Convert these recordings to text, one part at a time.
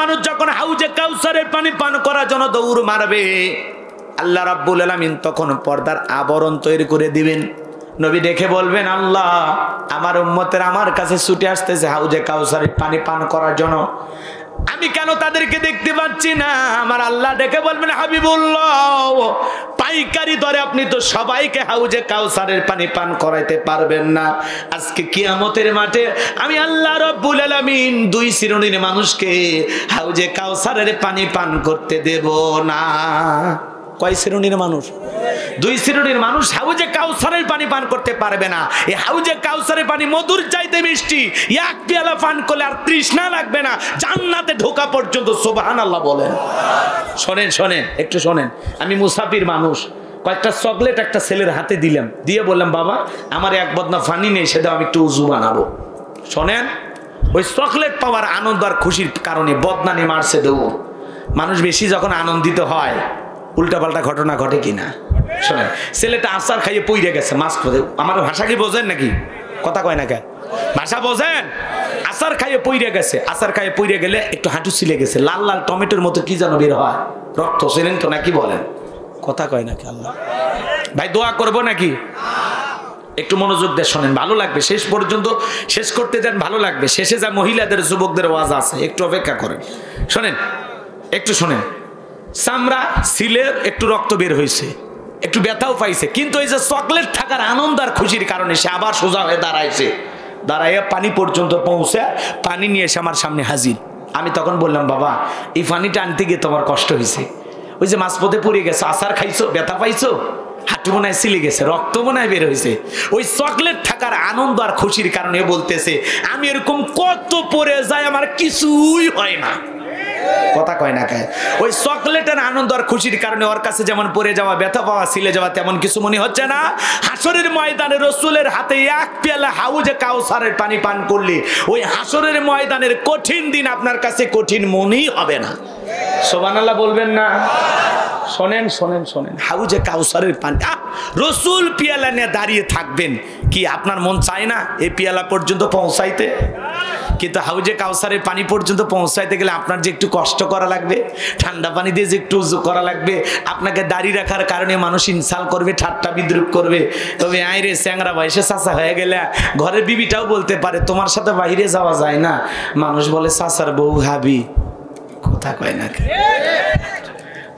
মানুষ যখন হাউজে কাউসারের পানি পান করার জন্য দৌড় মারবে, আল্লাহ রাব্বুল আলামিন তখন পর্দার আবরণ তৈরি করে দিবেন। নবী দেখে বলবেন, আল্লাহ আমার উম্মতের আমার কাছে ছুটে আসতেছে হাউজে কাউসারের পানি পান করার জন্য, আমি কেন তাদেরকে দেখতে পাচ্ছি না? আমার আল্লাহ ডেকে বলবেন, হাবিবুল্লাহ পাইকারি দরে আপনি তো সবাইকে হাউজে কাউসারের পানি পান করাইতে পারবেন না। আজকে কিয়ামতের মাঠে আমি আল্লাহ রাব্বুল আলামিন দুই শ্রেণীর মানুষকে হাউজে কাউসারের পানি পান করতে দেব না। কয় শ্রেণীর মানুষ? দুই শ্রেণীর মানুষ হাউজে কাউসারের পানি পান করতে পারবে না। এই হাউজে কাউসারের পানি মধুর চাইতে মিষ্টি, এক পেয়ালা পান করলে আর তৃষ্ণা লাগবে না, জান্নাতে ঢোকা পর্যন্ত। সুবহানাল্লাহ বলেন। শোনেন শোনেন একটু শোনেন, আমি মুসাফির মানুষ, কয়েকটা চকলেট একটা ছেলের হাতে দিলাম, দিয়ে বললাম, বাবা আমার এক বদনা পানি নেই, সেটা আমি একটু উজু বানাবো। শোনেন, ওই চকলেট পাওয়ার আনন্দ আর খুশির কারণে বদনানি মারছে দৌড়। মানুষ বেশি যখন আনন্দিত হয় উল্টাপাল্টা ঘটনা ঘটে কিনা? শোনেন, ছেলেটা আচার খাইয়ে পইরে গেছে মাছ খোঁজে। আমার ভাষা কি বোঝেন নাকি? কথা কয় না কে? ভাষা বোঝেন? আচার খাইয়ে পইরে গেছে। আচার খাইয়ে পইরে গেলে একটু হাঁটু ছিলে গেছে, লাল লাল টমেটোর মতো কি যেন বের হয়, রক্ত। ছিলেন তো নাকি? বলেন, কথা কয় নাকি? আল্লাহ ভাই দোয়া করবো নাকি? একটু মনোযোগ দিয়ে শোনেন, ভালো লাগবে। শেষ পর্যন্ত শেষ করতে যান, ভালো লাগবে। শেষে যা মহিলাদের যুবকদের ওয়াজ আছে, একটু অপেক্ষা করেন। শোনেন, একটু শোনেন। চামড়া ছিলে, একটু রক্ত বের হয়েছে, একটু ব্যথাও পাইছে, কিন্তু এই যে চকলেট থাকার আনন্দ আর খুশির কারণে সে আবার সোজা হয়ে দাঁড়াইছে। দাঁড়াইয়া পানি পর্যন্ত পৌঁছে পানি নিয়ে এসে আমার সামনে হাজির। আমি তখন বললাম, বাবা এই পানিটা আনতে গিয়ে তোমার কষ্ট হয়েছে, ওই যে মাঝপথে পড়ে গেছো, আচার খাইছো, ব্যথা পাইছো, হাঁটু মনে হয় ছিলে গেছে, রক্ত মনে হয় বের হয়েছে। ওই চকলেট থাকার আনন্দ আর খুশির কারণে বলতেছে, আমি এরকম কত পড়ে যাই, আমার কিছুই হয় না। কথা কয় না কে? ওই চকলেটের আনন্দ আর খুশির কারণে ওর কাছে যেমন পড়ে যাওয়া, ব্যথা পাওয়া, ছিলে যাওয়া তেমন কিছু মনে হচ্ছে না। হাসরের ময়দানে রসুলের হাতে এক পেয়ালা হাউজে কাউসারের পানি পান করলে ওই হাসরের ময়দানের কঠিন দিন আপনার কাছে কঠিন মনেই হবে না। সুবহানাল্লাহ বলবেন না? শোনেন শোনেন শোনেন, হাউজে কাউসারের পানি, রসুল পেয়ালা নিয়ে দাঁড়িয়ে থাকবেন, কি আপনার মন চায় না এই পেয়ালা পর্যন্ত পৌঁছাইতে? কিন্তু হাউজে কাউসারের পানি পর্যন্ত পৌঁছাইতে গেলে আপনার যে একটু কষ্ট করা লাগবে, ঠান্ডা পানি দিয়ে যে একটু উজু করা লাগবে, আপনাকে দাড়ি রাখার কারণে মানুষ ইনসাল করবে, ঠাট্টা বিদ্রুপ করবে। তবে আইরে চ্যাংরা বয়সে চাচা হয়ে গেলে ঘরের বিবিটাও বলতে পারে, তোমার সাথে বাইরে যাওয়া যায় না। মানুষ বলে চাচার বউ হাবি। কথা কয় না?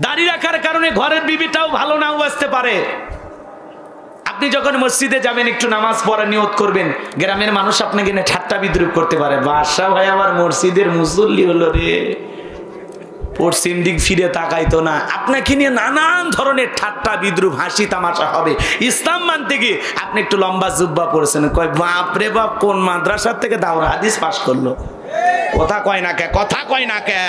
দাড়ি রাখার কারণে ঘরের বিবিটাও ভালো নাও বাঁচতে পারে। আপনি যখন মসজিদে যাবেন একটু নামাজ পড়া নিয়ত করবেন, গ্রামের মানুষ আপনাকে নিয়ে ঠাট্টা বিদ্রুপ করতে পারে, বাদশা ভাই আবার মসজিদের মুসল্লি হলো রে, পশ্চিম দিক ফিরে তাকাইতো না। আপনাকে নিয়ে নানান ধরনের ঠাট্টা বিদ্রুপ, হাসি তামাশা হবে। ইসলাম মানতে গিয়ে আপনি একটু লম্বা জুব্বা পড়েছেন, কয় বাপ রে বাপ, কোন মাদ্রাসার থেকে দাওরা হাদিস পাস করলো। কথা কয় না কে? কথা কয় না কে?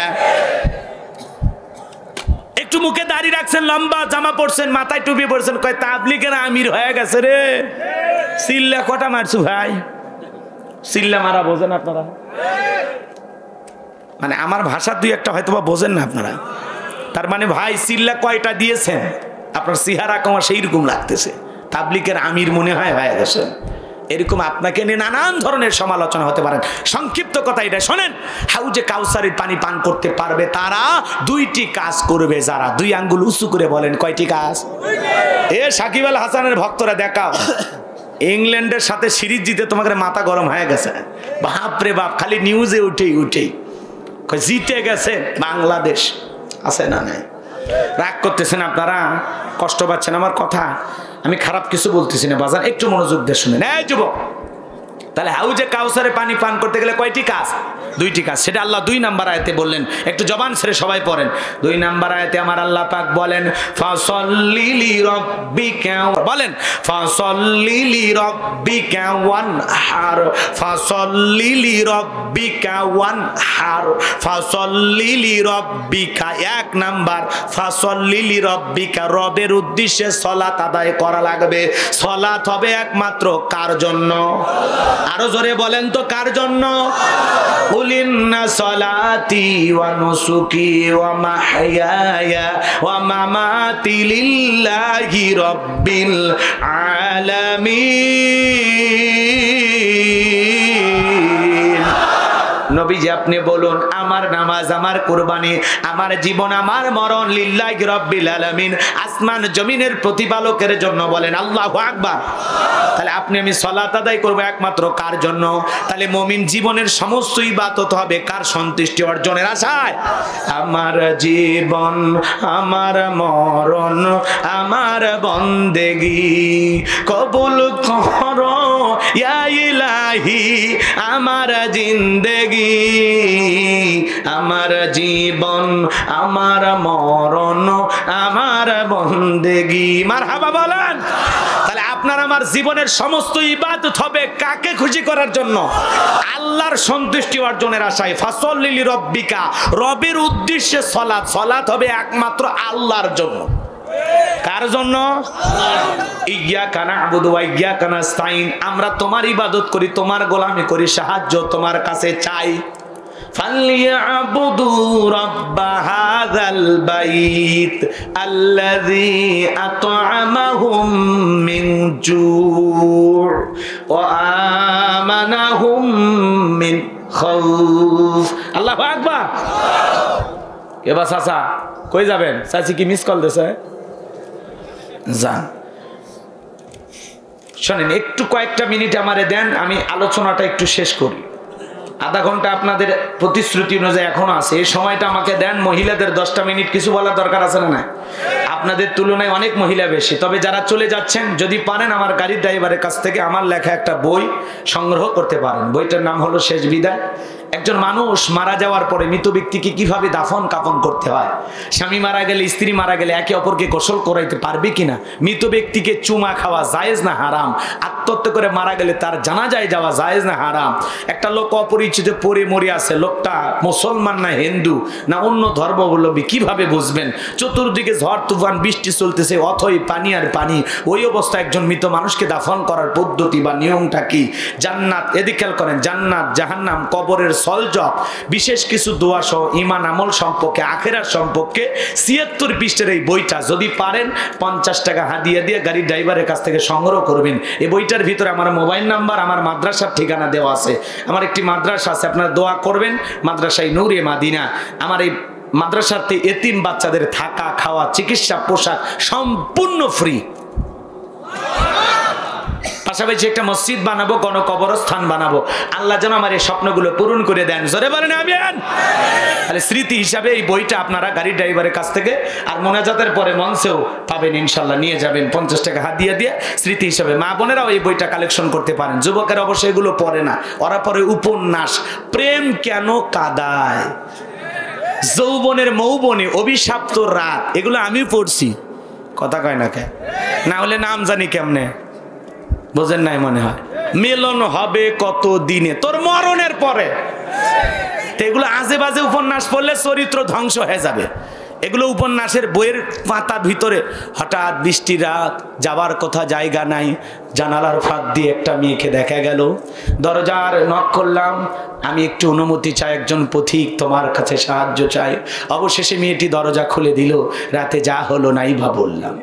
একটু মুখে দাড়ি রাখছেন, লম্বা জামা পড়ছেন, মাথায় টুপি পড়ছেন, কয় তাবলীগের আমির হয়ে গেছে রে। সিল্লা কটা মারছু ভাই? সিল্লা মারা বোঝেন আপনারা? মানে আমার ভাষা দুই একটা হয়তো বা বোঝেন না আপনারা। তার মানে ভাই সিল্লা কয়টা দিয়েছেন, আপনার চেহারা কমা সেই রকম লাগতেছে, তাবলীগের আমির মনে হয় হয়ে গেছে। এরকম আপনাকে নিয়ে নানান ধরনের সমালোচনা হতে পারেন। সংক্ষিপ্ত কথা এটা শোনেন, হাউজে কাউসারের পানি পান করতে পারবে তারা দুইটি কাজ করবে যারা। দুই আঙ্গুল উঁচু করে বলেন, কয়টি কাজ? এ সাকিব আল হাসানের ভক্তরা দেখাও, ইংল্যান্ডের সাথে সিরিজ জিতে তোমাদের মাথা গরম হয়ে গেছে। বাপ রে বাপ, খালি নিউজে উঠেই উঠেই জিতে গেছে বাংলাদেশ। আছে না? নাই? রাগ করতেছেন আপনারা, কষ্ট পাচ্ছেন আমার কথা। আমি খারাপ কিছু বলতেছি না বাজার, একটু মনোযোগ দিয়ে শুনেন। এই যুবক, তাহলে হাউজে কাউসারে পানি পান করতে গেলে কয়টি কাজ? দুইটি কাজ। সেটা আল্লাহ 2 নাম্বার আয়াতে বললেন। একটু জবান ছেড়ে সবাই পড়েন। 2 নাম্বার আয়াতে আমার আল্লাহ পাক বলেন, ফাসাল্লি লিরাব্বিকা, বলেন ফাসাল্লি লিরাব্বিকা ওয়ানহার, ফাসাল্লি লিরাব্বিকা ওয়ানহার, ফাসাল্লি লিরাব্বিকা। 1 নাম্বার, ফাসাল্লি লিরাব্বিকা, রবের উদ্দেশ্যে সালাত আদায় করা লাগবে। সালাত হবে একমাত্র কার জন্য? আরো জোরে বলেন তো, কার জন্য? কুলিন্না সালাতি ওয়া নুসুকি ওয়া মাহইয়ায়া ওয়া মামাতি লিল্লাহি রাব্বিল আলামিন। নবীজি আপনি বলুন, আমার নামাজ, আমার কুরবানি, আমার জীবন, আমার মরণ লিল্লাহি রাব্বিল আলামিন, আসমান জমিনের প্রতিপালকের জন্য। বলেন আল্লাহু আকবার। তাহলে আপনি আমি সালাত আদায় করব একমাত্র কার জন্য? তাহলে মুমিন জীবনের সমস্ত ইবাদত হবে কার সন্তুষ্টি অর্জনের আশায়? আমার জীবন, আমার মরণ, আমার বন্দেগি কবুল করো ইয়া ইলাহি, আমার জিন্দেগি, আমার জীবন, আমার মরণ, আমার বন্দেগি। মারহাবা বলেন। তাহলে আপনার আমার জীবনের সমস্ত ইবাদত হবে কাকে খুশি করার জন্য? আল্লাহর সন্তুষ্টি অর্জনের আশায়। ফাসল্লি লিরাব্বিকা, রবের উদ্দেশ্যে সালাত। সালাত হবে একমাত্র আল্লাহর জন্য। কার জন্য? ইয়্যাকা না'বুদু ওয়া ইয়্যাকা নাস্তাইন। আমরা তোমার ইবাদত করি, তোমার গোলামি করি, সাহায্য তোমার কাছে চাই। ফালইয়াবুদু রাব্বা হাযাল বাইত আল্লাযী আত'আমাহুম মিন জু' ওয়া আমানাহুম মিন খাউফ। আল্লাহু আকবার। এবার চাচা কই যাবেন? চাচি কি মিস কল দিছে? যান। শোনেন, একটু কয়েকটা মিনিট আমারে দেন, আমি আলোচনাটা একটু শেষ করি। আধা ঘন্টা আপনাদের প্রতিশ্রুতি অনুযায়ী এখনো আছে, এই সময়টা আমাকে দেন। মহিলাদের 10টা মিনিট কিছু বলার দরকার আছে না? আপনাদের তুলনায় অনেক মহিলা বেশি। তবে যারা চলে যাচ্ছেন, যদি পারেন আমার গাড়ির ড্রাইভারের কাছ থেকে আমার লেখা একটা বই সংগ্রহ করতে পারেন। বইটার নাম হলো শেষ বিদায়। একজন মানুষ মারা যাওয়ার পরে মৃত ব্যক্তিকে কিভাবে দাফন কাফন করতে হয়, স্বামী মারা গেলে, স্ত্রী মারা গেলে একে অপরকে গোসল করাইতে পারবে কিনা, মৃত ব্যক্তিকে চুমা খাওয়া জায়েজ না হারাম, আত্মহত্যা করে মারা গেলে তার জানাজায় যাওয়া জায়েজ না হারাম, একটা লোক অপরিচিত পড়ে মরে আছে, লোকটা মুসলমান না হিন্দু না অন্য ধর্মাবলম্বী কিভাবে বুঝবেন? চতুর্দিকে ঝড় তুফান বৃষ্টি চলতেছে, অথই পানি আর পানি। ওই অবস্থায় একজন মৃত মানুষকে দাফন করার পদ্ধতি বা নিয়মটা কি? জান্নাত, এদিকে খেয়াল করেন, জান্নাত জাহান্নাম কবরের সলজব, বিশেষ কিছু দোয়া সহ ঈমান আমল সম্পর্কে, আখিরাত সম্পর্কে 76 পৃষ্ঠার এই বইটা যদি পারেন 50 টাকা হাদিয়া দিয়ে গাড়ির ড্রাইভারের কাছ থেকে সংগ্রহ করবেন। এই বইটার ভিতরে আমার মোবাইল নাম্বার, আমার মাদ্রাসার ঠিকানা দেওয়া আছে। আমার একটি মাদ্রাসা আছে, আপনারা দোয়া করবেন। মাদ্রাসায় নূরে মাদিনা। আমার এই মাদ্রাসাতে এতিম বাচ্চাদের থাকা, খাওয়া, চিকিৎসা, পোশাক সম্পূর্ণ ফ্রি। পাশাপাশি একটা মসজিদ বানাবো, গণকবরস্থান বানাবো। আল্লাহ যেন আমার এই স্বপ্নগুলো পূরণ করে দেন। জোরে বলেন আমিন। তাহলে স্মৃতি হিসাবে এই বইটা আপনারা গাড়ির ড্রাইভারের কাছ থেকে আর মোনাজাতের পরে মঞ্চেও পাবেন ইনশাল্লাহ, নিয়ে যাবেন 50 টাকা হাদিয়া দিয়ে স্মৃতি হিসাবে। মা বোনেরাও এই বইটা কালেকশন করতে পারেন। যুবকের অবশ্যই এগুলো পড়ে না, ওরা পরে উপন্যাস। প্রেম কেন কাদায়, যৌবনের মৌবনে, অভিশপ্ত রাত, এগুলো আমি পড়ছি। কথা কয় না কে? না হলে নাম জানি কেমনে, বোঝেন নাই মনে হয়। মিলন হবে কত দিনে, তোর মরণের পরে। এগুলো আজে বাজে উপন্যাস পড়লে চরিত্র ধ্বংস হয়ে যাবে। এগুলো উপন্যাসের বইয়ের পাতার ভিতরে। হঠাৎ বৃষ্টি রাত, যাবার কথা জায়গা নাই, জানালার ফাঁক দিয়ে একটা মেয়েকে দেখা গেল, দরজার নক করলাম, আমি একটু অনুমতি চাই, একজন পথিক তোমার কাছে সাহায্য চাই। অবশেষে মেয়েটি দরজা খুলে দিল। রাতে যা হলো নাই বা বললাম।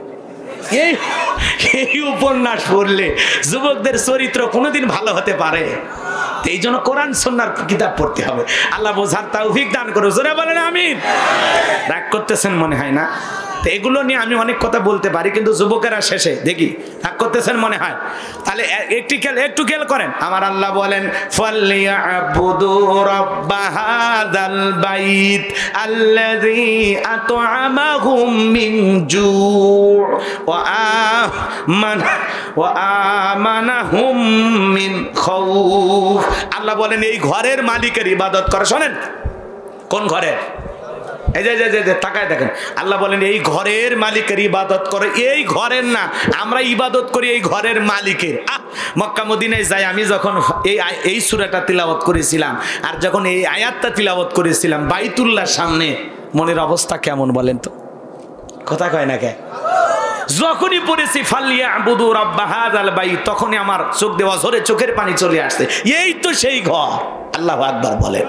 এই উপন্যাস পড়লে যুবকদের চরিত্র কোনোদিন ভালো হতে পারে? এই জন্য কোরআন সুন্নাহর কিতাব পড়তে হবে। আল্লাহ বোঝার তৌফিক দান করো। জোরে বলেন আমিন। রাগ করতেছেন মনে হয় না? তো এগুলো নিয়ে আমি অনেক কথা বলতে পারি, কিন্তু যুবকেরা শেষে দেখি রাগ করতেছেন মনে হয়। তাহলে একটু খেয়াল করেন। আমার আল্লাহ বলেন, ফালইয়াবুদু রাব্বা হাযাল বাইত আল্লাযী আত'আমাহুম মিন জু' ওয়া আমানাহুম মিন খাউফ। আল্লাহ বলেন এই ঘরের মালিকের ইবাদত করে। শোনেন, কোন ঘরের? এই যে তাকায় দেখেন, আল্লাহ বলেন এই ঘরের মালিকের ইবাদত করে। এই ঘরের না, আমরা ইবাদত করি এই ঘরের মালিকের। মক্কা মদিনায় যাই, আমি যখন এই সূরাটা তিলাওয়াত করেছিলাম আর যখন এই আয়াতটা তিলাওয়াত করেছিলাম বাইতুল্লাহর সামনে, মনের অবস্থা কেমন বলেন তো? কথা কয় না কে? যখনই পড়েছি ফালইয়াবুদু রাব্বা হাযাল বাইত, তখনই আমার চোখ দেওয়া ঝরে চোখের পানি চলে আসছে। এই তো সেই ঘর। আল্লাহু আকবার বলেন।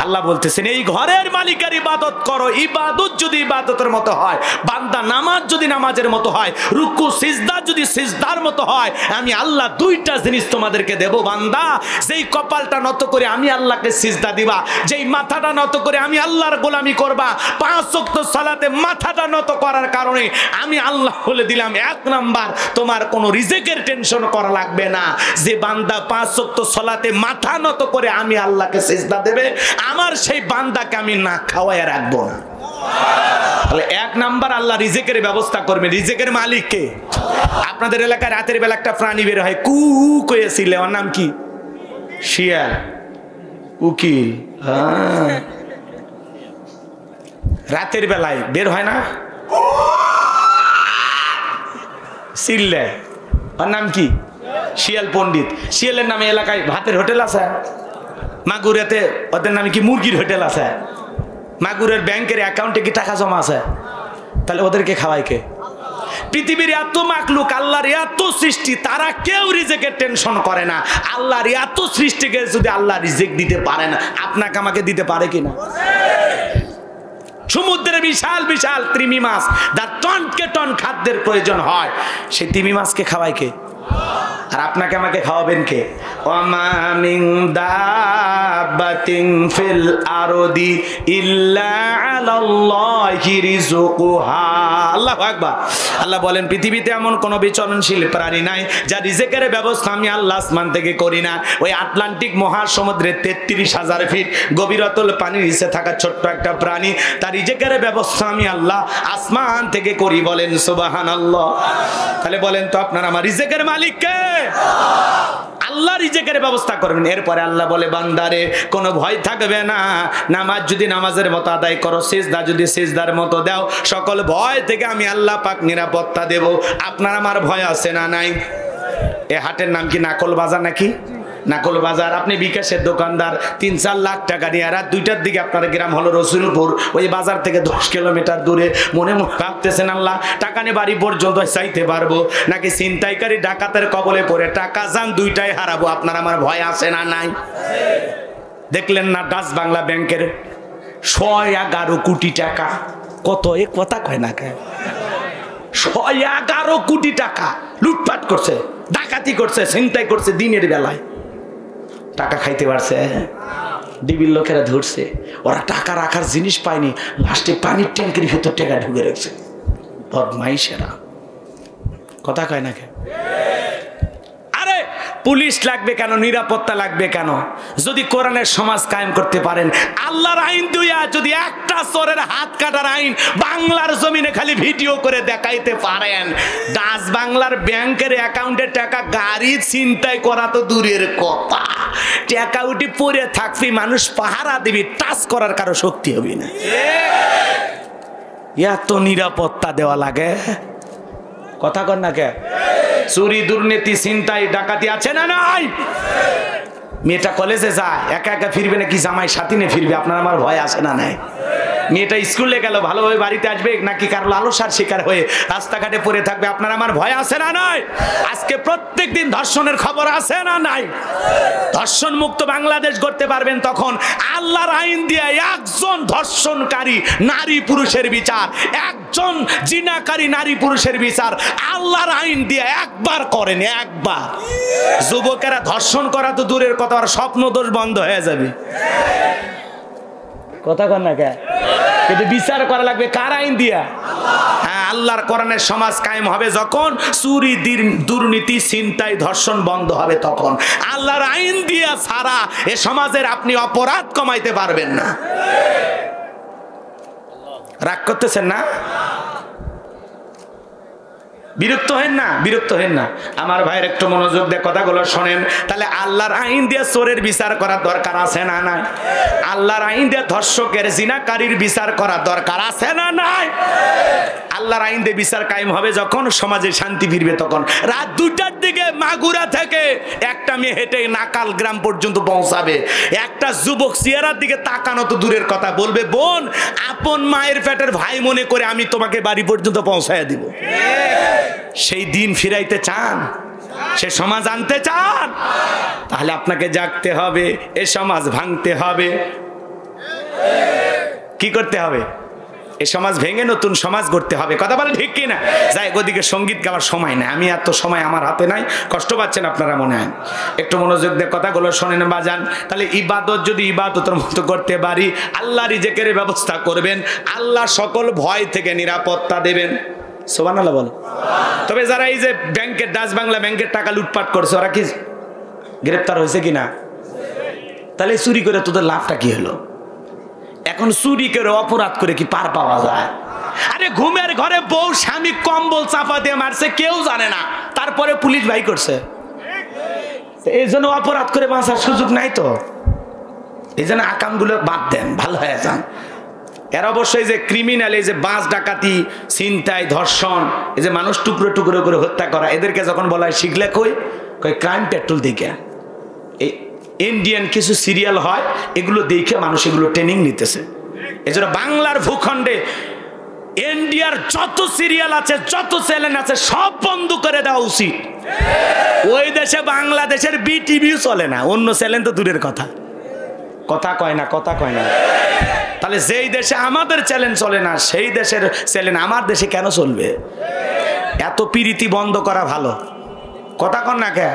আল্লাহ আল্লাহ বলতেছেন এই ঘরের মালিকের ইবাদত করো, ইবাদত যদি ইবাদতের মতো হয়, বান্দা নামাজ যদি নামাজের মতো হয়, রুকু সিজদা যদি সিজদার মতো হয়, আমি আল্লাহ দুইটা জিনিস তোমাদেরকে দেব বান্দা। যেই কপালটা নত করে আমি আল্লাহকে সিজদা দিবা, যেই মাথাটা নত করে আমি আল্লাহর গোলামি করবা, 5 ওয়াক্ত সালাতে মাথাটা নত করার কারণে আমি আল্লাহ বলে দিলাম 1 নাম্বার তোমার কোনো রিজিকের টেনশন করা লাগবে না। যে বান্দা 5 ওয়াক্ত সালাতে মাথা নত করে আমি আল্লাহকে সিজদা দেবে, আমার সেই বান্দাকে আমি না খাওয়ায় রাখবো না। তাহলে 1 নাম্বার আল্লাহ রিজিকের ব্যবস্থা করবে। রিজিকের মালিক কে? আপনাদের এলাকায় রাতের বেলা একটা প্রাণী বের হয়, কু কয়েছিল, ওর নাম কি? শিয়াল, উকিল। রাতের বেলায় বের হয় না, চিল্লে, ওর নাম কি? শিয়াল পণ্ডিত। শিয়ালের নামে এলাকায় ভাতের হোটেল আছে, মাগুরাতে ওদের নামে কি মুরগির হোটেল আছে, মাগুরের ব্যাংকের অ্যাকাউন্টে কি টাকা জমা আছে, তাহলে ওদেরকে খাওয়ায় কে? পৃথিবীর এত মাখলুক, আল্লাহর এত সৃষ্টি, তারা কেউ রিজিকের টেনশন করে না। আল্লাহর এত সৃষ্টিকে যদি আল্লাহ রিজিক দিতে পারে না, আপনাকে আমাকে দিতে পারে কিনা? সমুদ্রে বিশাল বিশাল তিমি মাছ, যার টনকে টন খাদ্যের প্রয়োজন হয়, সেই তিমি মাছকে খাওয়ায় কে? আর আপনাকে আমাকে খাওয়াবেন কে? ওমা মিন দাব্বাতিন ফিল আরদি ইল্লা আলাল্লাহি রিজকুহা। আল্লাহু আকবার। আল্লাহ বলেন পৃথিবীতে এমন কোন বিচরণশীল প্রাণী নাই যা রিজিকের ব্যবস্থা আমি আল্লাহ আসমান থেকে করি না। ওই আটলান্টিক মহাসমুদ্রের 33,000 ফিট গভীরতল পানির নিচে থাকা ছোট্ট একটা প্রাণী, তার রিজিকের ব্যবস্থা আমি আল্লাহ আসমান থেকে করি। বলেন সুবহানাল্লাহ। তাহলে বলেন তো আপনার আমার রিজিকের মালিক কে? আল্লাহ রিজিকের ব্যবস্থা করবেন। এরপরে আল্লাহ বলে বান্দারে কোনো ভয় থাকবে না, নামাজ যদি নামাজের মতো আদায় করো, সিজদা যদি সিজদার মতো দাও, সকল ভয় থেকে আমি আল্লাহ পাক নিরাপত্তা দেব। আপনার আমার ভয় আছে না নাই? এ হাটের নাম কি নাকল বাজার নাকি? নাকল বাজার। আপনি বিকাশের দোকানদার, 3-4 লাখ টাকা নিয়ে রাত 2টার দিকে আপনার গ্রাম হলো রসুলপুর, ওই বাজার থেকে 10 কিলোমিটার দূরে, মনে মনে ভাবতেছেন আল্লাহ টাকা নিয়ে বাড়ি পর্যন্ত চাইতে পারবো নাকি ছিনতাইকারী ডাকাতের কবলে পড়ে টাকা যান দুইটাই হারাবো। আপনার আমার ভয় আছে না নাই? দেখলেন না ডাচ বাংলা ব্যাংকের 11 কোটি টাকা, কত এ কথা কয় না কে? 11 কোটি টাকা লুটপাট করছে, ডাকাতি করছে, ছিনতাই করছে দিনের বেলায়। টাকা খাইতে পারছে, ডিবির লোকেরা ধরছে, ওরা টাকা রাখার জিনিস পায়নি, লাস্টে পানির ট্যাঙ্কের ভিতর টাকা ঢুকে রেখেছে। বদমাইশেরা, কথা কয় না কে? আরে পুলিশ লাগবে কেন, নিরাপত্তা লাগবে কেন? যদি কোরআনের সমাজ কায়েম করতে পারেন, আল্লাহর আইন দিয়া যদি একটা চোরের হাত কাটার আইন বাংলার জমিনে খালি ভিডিও করে দেখাইতে পারেন, ডাচ বাংলার ব্যাংকের অ্যাকাউন্টে টাকা গাড়ি ছিনতাই করা তো দূরের কথা, টাকা উঠি পড়ে থাকবি, মানুষ পাহারা দিবি, টাচ করার কারো শক্তি হবে না। এত নিরাপত্তা দেওয়া লাগে, কথা কর না কে? চুরি দুর্নীতি ছিনতাই ডাকাতি আছে না নাই? মেয়েটা কলেজে যায়, একা একা ফিরবে নাকি জামাই সাথী নিয়ে ফিরবে? আপনার আমার ভয় আছে না নাই? মেয়েটা স্কুলে গেল, ভালোভাবে বাড়িতে আসবে নাকি কারো লালসার শিকার হয়ে রাস্তাঘাটে পড়ে থাকবে? আপনার আমার ভয় আছে না নাই? আজকে প্রত্যেকদিন ধর্ষণের খবর আছে না নাই? ধর্ষণ মুক্ত বাংলাদেশ গড়তে পারবেন তখন আল্লাহর আইন দিয়ে একজন ধর্ষণকারী নারী পুরুষের বিচার, একজন জিনাকারী নারী পুরুষের বিচার আল্লাহর আইন দিয়ে একবার করেন, একবার। যুবকেরা ধর্ষণ করা তো দূরের কথা, আর স্বপ্ন দোষ বন্ধ হয়ে যাবে। কথা কর না কে? কিন্তু বিচার করা লাগবে কার আইন দিয়া? হ্যাঁ, আল্লাহর কোরআনের সমাজ কায়েম হবে যখন, চুরি দুর্নীতি ছিনতাই ধর্ষণ বন্ধ হবে তখন। আল্লাহর আইন দিয়া ছাড়া এ সমাজের আপনি অপরাধ কমাইতে পারবেন না। রাগ করতেছেন না? বিরক্ত হেন না, বিরক্ত হেন না আমার ভাইয়ের, একটু মনোযোগ দিয়ে কথাগুলো শোনেন। তাহলে আল্লাহর আইন দিয়ে চোরের বিচার করার দরকার আছে না নাই? আল্লাহর আইন দিয়ে ধর্ষকের জিনাকারীর বিচার করার দরকার আছে না নাই? আল্লাহর আইন দিয়ে বিচার কায়েম হবে যখন, সমাজে শান্তি ফিরবে তখন। রাত 2টার দিকে মাগুরা থেকে একটা মেয়ে হেঁটে নাকাল গ্রাম পর্যন্ত পৌঁছাবে, একটা যুবক চেহারার দিকে তাকানো তো দূরের কথা, বলবে বোন আপন মায়ের পেটের ভাই মনে করে আমি তোমাকে বাড়ি পর্যন্ত পৌঁছায় দিব। সেই দিন ফিরাইতে চান? সে সমাজ আনতে চান? তাহলে আপনাকে জাগতে হবে, এ সমাজ ভাঙতে হবে। কি করতে হবে? এই সমাজ ভেঙে নতুন সমাজ গড়তে হবে। কথা বলে ঠিক কিনা? যাই, ওদিকে সঙ্গীত গাওয়ার সময় নাই, আমি এত সময় আমার হাতে নাই, কষ্ট পাচ্ছেন আপনারা মনে হয়। একটু মনোযোগ দিয়ে কথাগুলো শোনেন বাজান। তাহলে ইবাদত যদি ইবাদতের মতো করতে পারি, আল্লাহ রিজেকের ব্যবস্থা করবেন, আল্লাহ সকল ভয় থেকে নিরাপত্তা দেবেন। সুবহানাল্লাহ বলো। তবে যারা এই যে ব্যাংকের, ডাচ বাংলা ব্যাংকের টাকা লুটপাট করছে, ওরা কি গ্রেপ্তার হয়েছে কিনা? তাহলে চুরি করে তোদের লাভটা কি হলো? এখন চুরি করে অপরাধ করে কি পার পাওয়া যায়? আরে ঘুমের ঘরে বউ স্বামী কম্বল চাপা দিয়ে মারছে, কেউ জানে না, তারপরে পুলিশ ভাই করছে। এই জন্য অপরাধ করে বাঁচার সুযোগ নাই তো। এই জন্য আকামগুলো বাদ দেন, ভালো হয়ে যান। এর অবশ্যই যে ক্রিমিনাল, এই যে বাস ডাকাতি, ছিনতাই, ধর্ষণ, এই যে মানুষ টুকরো টুকরো করে হত্যা করা, এদেরকে যখন বলা হয় শিখলে কই ক্রাইম পেট্রোল দিকে, এই ইন্ডিয়ান কিছু সিরিয়াল হয়, এগুলো দেখে মানুষ এগুলো ট্রেনিং নিতেছে। এই জন্য বাংলার ভূখণ্ডে ইন্ডিয়ার যত সিরিয়াল আছে, যত চ্যানেল আছে, সব বন্ধ করে দেওয়া উচিত। ওই দেশে বাংলাদেশের বিটিভিও চলে না, অন্য চ্যানেল তো দূরের কথা। কথা কয় না, কথা কয় না। তাহলে যেই দেশে আমাদের চ্যানেল চলে না, সেই দেশের চ্যানেল আমার দেশে কেন চলবে? এত পিরিতি বন্ধ করা ভালো। কথা কন না কে?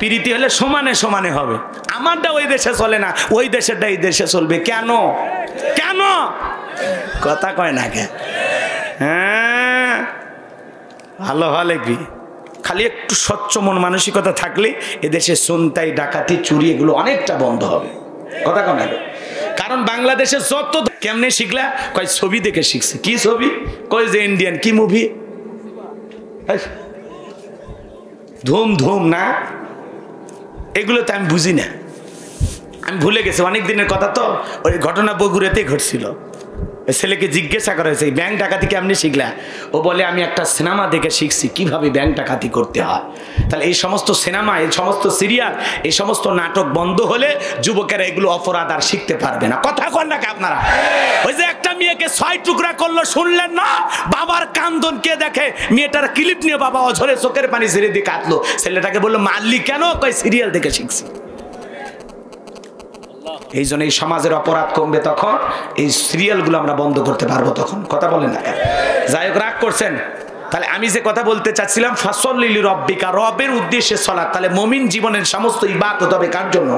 পিরিতি হলে সমানে সমানে হবে। আমারটা ওই দেশে চলে না, ওই দেশেরটা এই দেশে চলবে কেন? কেন? কথা কয় না কে? হ্যাঁ, ভালো হলে কি, খালি একটু স্বচ্ছ মন মানসিকতা থাকলে এদেশে ছিনতাই, ডাকাতি, চুরি এগুলো অনেকটা বন্ধ হবে। কথা কন না? কারণ বাংলাদেশে যত, কেমনে শিখলা? কয় ছবি দেখে শিখছে। কি ছবি? কয় যে ইন্ডিয়ান কি মুভি, ধুম ধুম না, এগুলো তো আমি বুঝি না, আমি ভুলে গেছি, অনেক দিনের কথা তো। ওই ঘটনা বগুড়াতেই ঘটছিল। ছেলেকে জিজ্ঞাসা করা হয়েছে ব্যাংক ডাকাতি কেমনি শিখলা? ও বলে আমি একটা সিনেমা দেখে শিখছি কিভাবে ব্যাংক ডাকাতি করতে হয়। তাহলে এই সমস্ত সিনেমা, এই সমস্ত সিরিয়াল, এই সমস্ত নাটক বন্ধ হলে যুবকেরা এগুলো অপরাধ আর শিখতে পারবে না। কথা কন না আপনারা? ওই যে একটা মেয়েকে 6 টুকরা করলো, শুনলেন না? বাবার কান্দন কে দেখে? মেয়েটার ক্লিপ নিয়ে বাবা অঝরে চোখের পানি ছেড়ে দিয়ে কাঁদলো। ছেলেটাকে বললো মারলি কেন? কয় সিরিয়াল দেখে শিখছি। এই জন্য এই সমাজের অপরাধ কমবে তখন, এই সিরিয়ালগুলো আমরা বন্ধ করতে পারবো তখন। কথা বলেন না? যাই হোক, রাগ করছেন। তাহলে আমি যে কথা বলতে চাচ্ছিলাম, ফাসল্লি লিরাব্বিকা, রবের উদ্দেশ্যে সালাত। তাহলে মুমিন জীবনের সমস্ত ইবাদত হবে কার জন্য?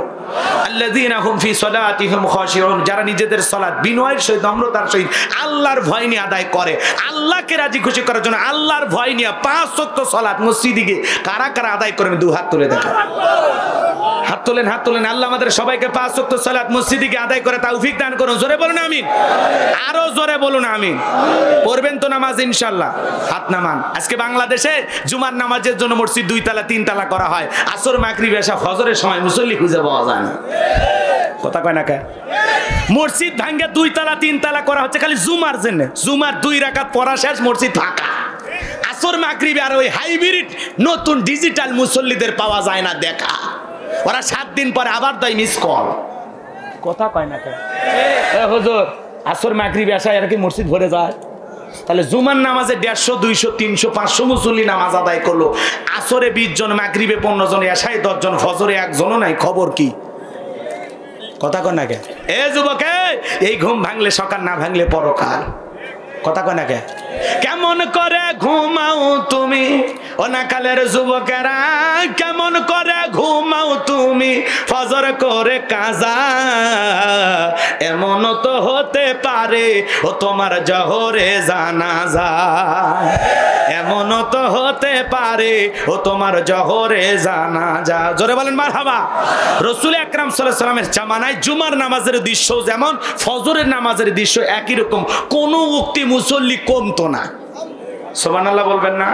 আল্লাযীনা হুম ফি সালাতিহিম খাশিউন, যারা নিজেদের সালাত বিনয়ের সহিত, নম্রতার সহিত, আল্লাহর ভয় নিয়ে আদায় করে, আল্লাহকে রাজি খুশি করার জন্য আল্লাহর ভয় নিয়ে 5 ওয়াক্ত সালাত মসজিদে গিয়ে কারা কারা আদায় করবেন? 2 হাত তুলে দেখা। হাত তোলেন, হাত তোলেন। আল্লাহ আমাদের সবাইকে 5 ওয়াক্ত সালাত মসজিদে গিয়ে আদায় করে তৌফিক দান করুন। জোরে বলুন আমিন। আরো জোরে বলুন আমিন। পড়বেন তো নামাজ ইনশাআল্লাহ? হাত নামান। আজকে বাংলাদেশে জুমার নামাজের জন্য মসজিদ 2 তলা 3 তলা করা হয়। আসর, মাগরিব, এশা, ফজরের সময় মুসল্লি খুঁজে পাওয়া যায় না। কথা কয় না কে? মসজিদ ভাঙ্গে 2 তলা 3 তলা করা হচ্ছে খালি জুমার জন্য। জুমার 2 রাকাত পড়া শেষ, মসজিদ ফাঁকা। আসর, মাগরিব আর ওই হাইব্রিড নতুন ডিজিটাল মুসল্লিদের পাওয়া যায় না দেখা। ওরা 7 দিন পরে আবার দেয় মিস কল। কথা কয় না কে? হুজুর, আসর, মাগরিব, এশা এর কি মসজিদ ভরে যায়? তাহলে জুমার নামাজে 150, 200, 300, 500 মুসল্লি নামাজ আদায় করলো। আসরে 20 জন, মাগরিবে 15 জন, এশায় 10 জন, ফজরে 1 জনও নাই। খবর কি? কথা কয় না কে? এ যুবক, এই ঘুম ভাঙলে সকাল, না ভাঙলে পরকাল। কথা কয় না কে? কেমন করে ঘুমাও তুমি ও নাকালের যুবকেরা, কেমন করে ঘুমাও তুমি ফজর করে কাজা? এমন তো হতে পারে ও তোমার জহরে জানাজা, এমন তো হতে পারে ও তোমার জহরে জানাজা। জোরে বলেন মারহাবা। রাসূল আকরাম সাল্লাল্লাহু আলাইহি ওয়াসাল্লামের জামানায় জুমার নামাজের দৃশ্য যেমন, ফজরের নামাজের দৃশ্য একই রকম, কোনো উক্তি মুসল্লি কমতো না। সুবহানাল্লাহ বলবেন না?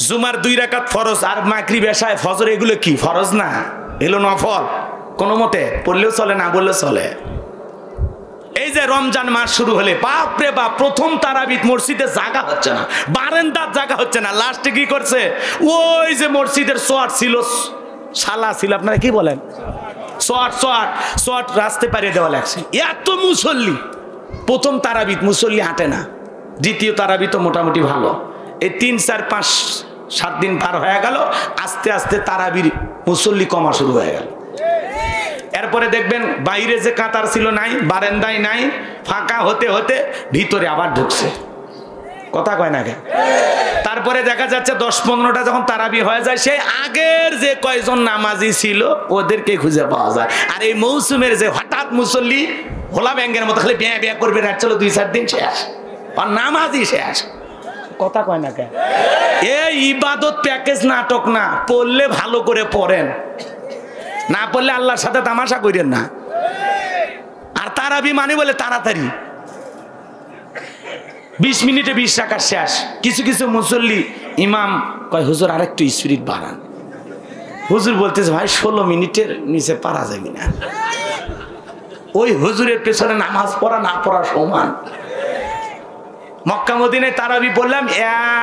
জুমার 2 রাকাত ফরজ, আর মাগরিব, এশা, ফজর এগুলো কি ফরজ না? এগুলো নফল। কোনো মতে পড়লেও চলে, না বললেও চলে। এই যে রমজান মাস শুরু হলে বাপরে বাপ, প্রথম তারাবিত মসজিদে জায়গা হচ্ছে না, বারান্দার জায়গা হচ্ছে না। লাস্টে কি করছে? ওই যে মসজিদের সোয়াট ছিল, শালা ছিল, আপনারা কি বলেন? সোয়াট রাস্তে পারিয়ে দেওয়া লাগছে। এত মুসল্লি। প্রথম তারাবিত মুসল্লি হাঁটে না, দ্বিতীয় তারাবিত মোটামুটি ভালো। এই 3, 4, 5, 7 দিন পার হয়ে গেল, আস্তে আস্তে তারাবির মুসল্লি কমা শুরু হয়ে গেল। এরপরে দেখবেন বাইরে যে কাতার ছিল নাই, বারান্দায় নাই, ফাঁকা হতে হতে ভিতরে আবার ঢুকছে। কথা কয় না কেন? তারপরে দেখা যাচ্ছে 10-15টা যখন তারাবি হয়ে যায়, সেই আগের যে কয়জন নামাজি ছিল ওদেরকে খুঁজে পাওয়া যায়। আর এই মৌসুমের যে হঠাৎ মুসল্লি ভোলা ব্যাঙ্গের মতো খালি ব্যাঁ ব্যাঁ করবে, আর চলো 2-4 দিন শেষ, আর নামাজি শেষ। কথা কয় না কেন? এই ইবাদত প্যাকেজ নাটক না, পড়লে ভালো করে পড়েন, না পড়লে আল্লাহর সাথে তামাশা করেন না। আর তারাবি মানে বলে তাড়াতাড়ি 20 মিনিটে 20 টাকা শেষ। কিছু কিছু মুসল্লি ইমাম কয় হুজুর আরেকটু স্পিরিট বাড়ান। হুজুর বলতেছে ভাই 16 মিনিটের নিচে পারা যাবে না। ওই হুজুরের পেছনে নামাজ পড়া না পড়া সমান। মক্কা মদিনায় তারাবি বললাম,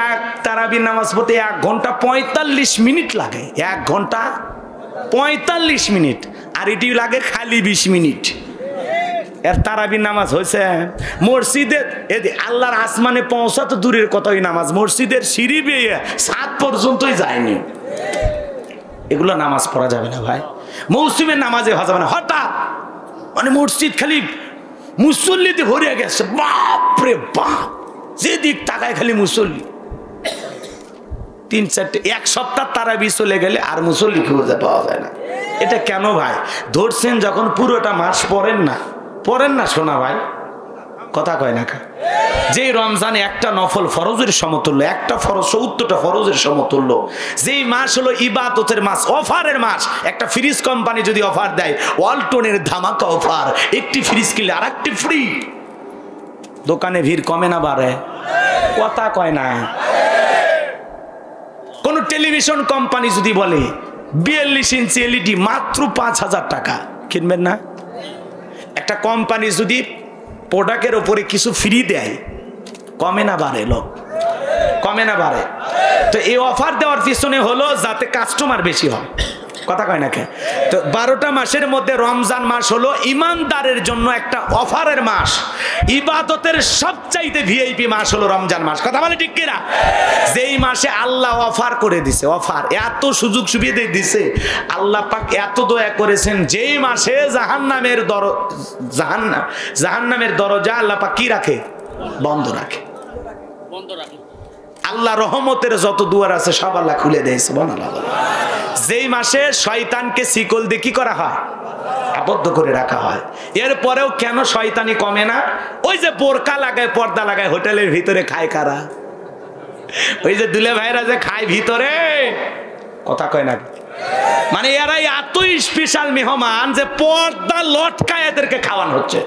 এক তারাবির নামাজ পড়তে 1 ঘন্টা 45 মিনিট লাগে। 1 ঘন্টা 45 মিনিট। আর এটি লাগে খালি 20 মিনিট। এর তারাবির নামাজ হয়েছে মসজিদের আল্লাহর আসমানে পৌঁছা তো দূরের কথা, ওই নামাজ মসজিদের সিঁড়ি বেয়ে 7 পর্যন্তই যায়নি। এগুলো নামাজ পড়া যাবে না ভাই, মৌসুমের নামাজে হওয়া যাবে না। হঠাৎ মানে মসজিদ খালি মুসল্লিতে ভরে গেছে, বাপরে বাপ, যেদিক তাকায় খালি মুসল্লি। 3-4টে 1 সপ্তাহ তারাবি চলে গেলে আর মুসল্লি খুঁজে পাওয়া যায় না। এটা কেন ভাই? ধরছেন যখন পুরোটা মাস পড়েন না শোনা ভাই, কথা কয় না। যে রমজানে একটা নফল ফরজের সমতুল্য, একটা ফরজ 70টা ফরজের সমতুল্য। যেই মাস হলো ইবাদতের মাস, অফারের মাস। একটা ফ্রিজ কোম্পানি যদি অফার দেয়, ওয়ালটনের ধামাকা অফার, একটি ফ্রিজ কিনলে আর একটি ফ্রি, দোকানে ভিড় কমে না বাড়ে? কথা কয় না। কোন টেলিভিশন কোম্পানি যদি বলে 42 ইঞ্চি এলইডি মাত্র 5000 টাকা, কিনবেন না? একটা কোম্পানি যদি প্রোডাক্টের উপরে কিছু ফ্রি দেয়, কমে না বাড়ে? লোক কমে না বাড়ে? তো এই অফার দেওয়ার পিছনে হলো যাতে কাস্টমার বেশি হয়। কথা কয় না কে? তো 12টা মাসের মধ্যে রমজান মাস হলো ইমানদারের জন্য একটা অফারের মাস। ইবাদতের সবচাইতে ভিআইপি মাস হলো রমজান মাস। কথা বলে ঠিক কিনা? যেই মাসে আল্লাহ অফার করে দিছে, অফার, এত সুযোগ সুবিধা দিছে, আল্লাহ পাক এত দয়া করেছেন, যেই মাসে জাহান্নামের দরজা আল্লাহ পাক কি রাখে? বন্ধ রাখে। আল্লাহ রহমতের যত দুয়ার আছে সব আল্লাহ খুলে দিয়েছে। যেই মাসে শয়তানকে শিকল দিয়ে কি করা হয়? আবদ্ধ করে রাখা হয়। এরপরেও কেন শয়তানি কমে না? ওই যে বোরকা লাগায়, পর্দা লাগায়, হোটেলের ভিতরে খায় কারা? ওই যে দুলে ভাইরা যে খায় ভিতরে, কথা কয় না? মানে এরাই এতই স্পেশাল মেহমান যে পর্দা লটকায় এদেরকে খাওয়ানো হচ্ছে।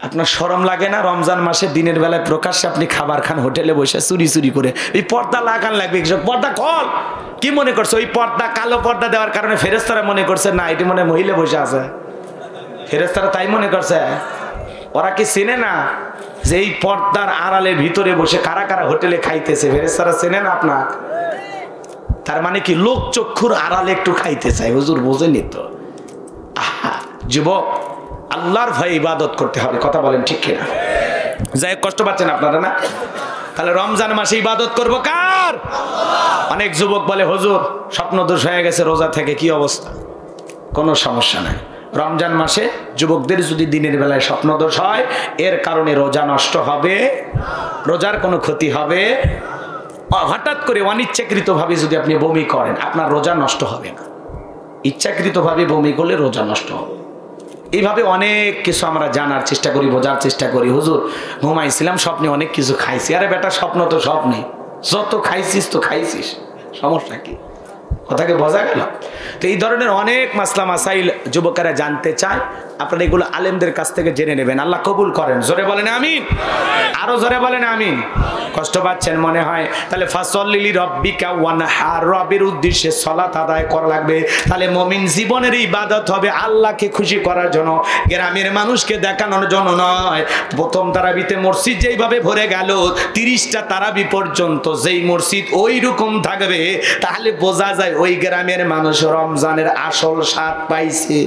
আপনার শরম লাগে না? রমজান মাসে দিনের বেলায় প্রকাশ্যে আপনি খাবার খান হোটেলে বসে চুরি চুরি করে। এই পর্দা লাগান লাগবে, পর্দা কল। কি মনে করছে? ওই পর্দা, কালো পর্দা দেওয়ার কারণে ফেরেশতারা মনে করছে না এটি মনে মহিলা বসে আছে। ফেরেশতারা তাই মনে করছে। ওরা কি চেনে না যে এই পর্দার আড়ালে ভিতরে বসে কারা কারা হোটেলে খাইতেছে? ফেরেশতারা চেনে না আপনার? তার মানে কি লোক চক্ষুর আড়ালে একটু খাইতে চায়। হুজুর বোঝেনি তো? আহা যুবক, আল্লাহর ভয়ে ইবাদত করতে হবে। কথা বলেন ঠিক কিনা? যাই কষ্ট পাচ্ছেন আপনারা না? তাহলে রমজান মাসে ইবাদত করবো কার? অনেক যুবক বলে হুজুর স্বপ্ন দোষ হয়ে গেছে রোজা থেকে, কি অবস্থা? কোনো সমস্যা নাই। রমজান মাসে যুবকদের যদি দিনের বেলায় স্বপ্ন দোষ হয়, এর কারণে রোজা নষ্ট হবে, রোজার কোনো ক্ষতি হবে। হঠাৎ করে অনিচ্ছাকৃতভাবে যদি আপনি বমি করেন, আপনার রোজা নষ্ট হবে না। ইচ্ছাকৃতভাবে বমি করলে রোজা নষ্ট হবে। এইভাবে অনেক কিছু আমরা জানার চেষ্টা করি, বোঝার চেষ্টা করি। হুজুর ঘুমাইছিলাম, স্বপ্নে অনেক কিছু খাইছি। আরে বেটা, স্বপ্ন তো স্বপ্নে, যত খাইছিস তো খাইছিস, সমস্যা কি? কথাকে বোঝা গেল? তো এই ধরনের অনেক মাসলা মাসাইল যুবকেরা জানতে চায়, আপনারা এগুলো আলেমদের কাছ থেকে জেনে নেবেন। আল্লাহ কবুল করেন। জোরে বলেন আমিন। আরো জোরে বলেন আমিন। কষ্ট পাচ্ছেন মনে হয়? তাহলে ফাসল্লি রব্বিকা ওয়ানহার, রবের উদ্দেশ্যে সালাত আদায় করা লাগবে। তাহলে মুমিন জীবনের ইবাদত হবে আল্লাহকে খুশি করার জন্য, গ্রামের মানুষকে দেখানোর জন্য নয়। প্রথম তারাবিতে মসজিদ যেইভাবে ভরে গেল, 30টা তারাবি পর্যন্ত যেই মসজিদ ওই রকম থাকবে, তাহলে বোঝা যায় ওই গ্রামের মানুষ রমজানের আসল স্বাদ পাইছে।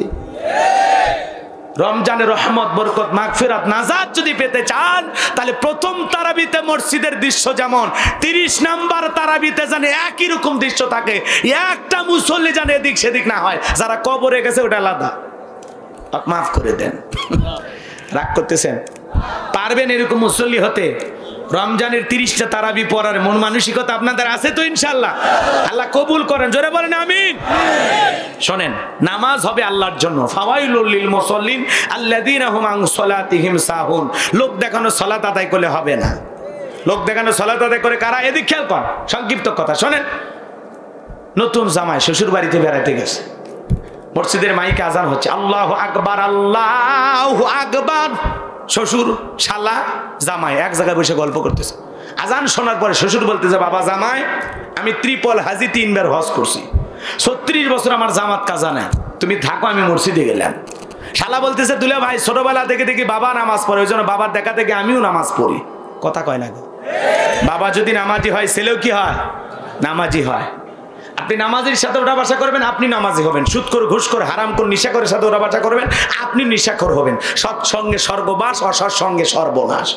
রমজানের রহমত, বরকত, মাগফিরাত, নাজাত যদি পেতে চান তাহলে প্রথম তারাবিতে মসজিদের দৃশ্য যেমন, 30 নাম্বার তারাবিতে জানে একই রকম দৃশ্য থাকে, একটা মুসল্লি জানে এদিক সেদিক না হয়। যারা কবরে গেছে ওটা আলাদা, মাফ করে দেন। রাগ করতেছেন? পারবেন এরকম মুসল্লি হতে? রমজানের 30টা তারাবি পড়ার মন মানসিকতা আপনাদের আছে তো? ইনশাআল্লাহ আল্লাহ কবুল করেন, জোরে বলেন আমিন। শোনেন, নামাজ হবে আল্লাহর জন্য। ফাওয়াইলুল লিল মুসাল্লিন আল্লাযীনা হুম আন সালাতিহিম সাহুন। লোক দেখানো সালাত আদায় করলে হবে না। লোক দেখানো সালাত আদায় করে কারা? এদিক খেয়াল কর, সংক্ষিপ্ত কথা শোনেন। নতুন জামাই শ্বশুর বাড়িতে বেড়াতে গেছে, মসজিদের মাইকে আজান হচ্ছে, আল্লাহু আকবার, আল্লাহু আকবার। শ্বশুর, শালা, জামাই এক জায়গায় বসে গল্প করতেছে। আজান শোনার পরে শ্বশুর বলতেছে, বাবা জামাই, আমি ত্রিপল হাজি 3 বার হজ করছি, 36 বছর আমার জামাত কাজা নাই, তুমি থাকো, আমি মসজিদে গেলাম। শালা বলতেছে, দুলা ভাই ছোটবেলা থেকে দেখি বাবা নামাজ পড়ে, ওই জন্য বাবার দেখা থেকে আমিও নামাজ পড়ি। কথা কয় না? বাবা যদি নামাজি হয় ছেলেও কি হয়? নামাজি হয়। আপনি নামাজের সাথে ওঠা বসা করবেন, আপনি নামাজি হবেন। সুদখোর, ঘুষখোর, হারামখোর, নিশাখোরের সাথে ওঠা বসা করবেন, আপনি নিশাখোর হবেন। সৎসঙ্গে স্বর্গবাস, অসৎসঙ্গে সর্বনাশ।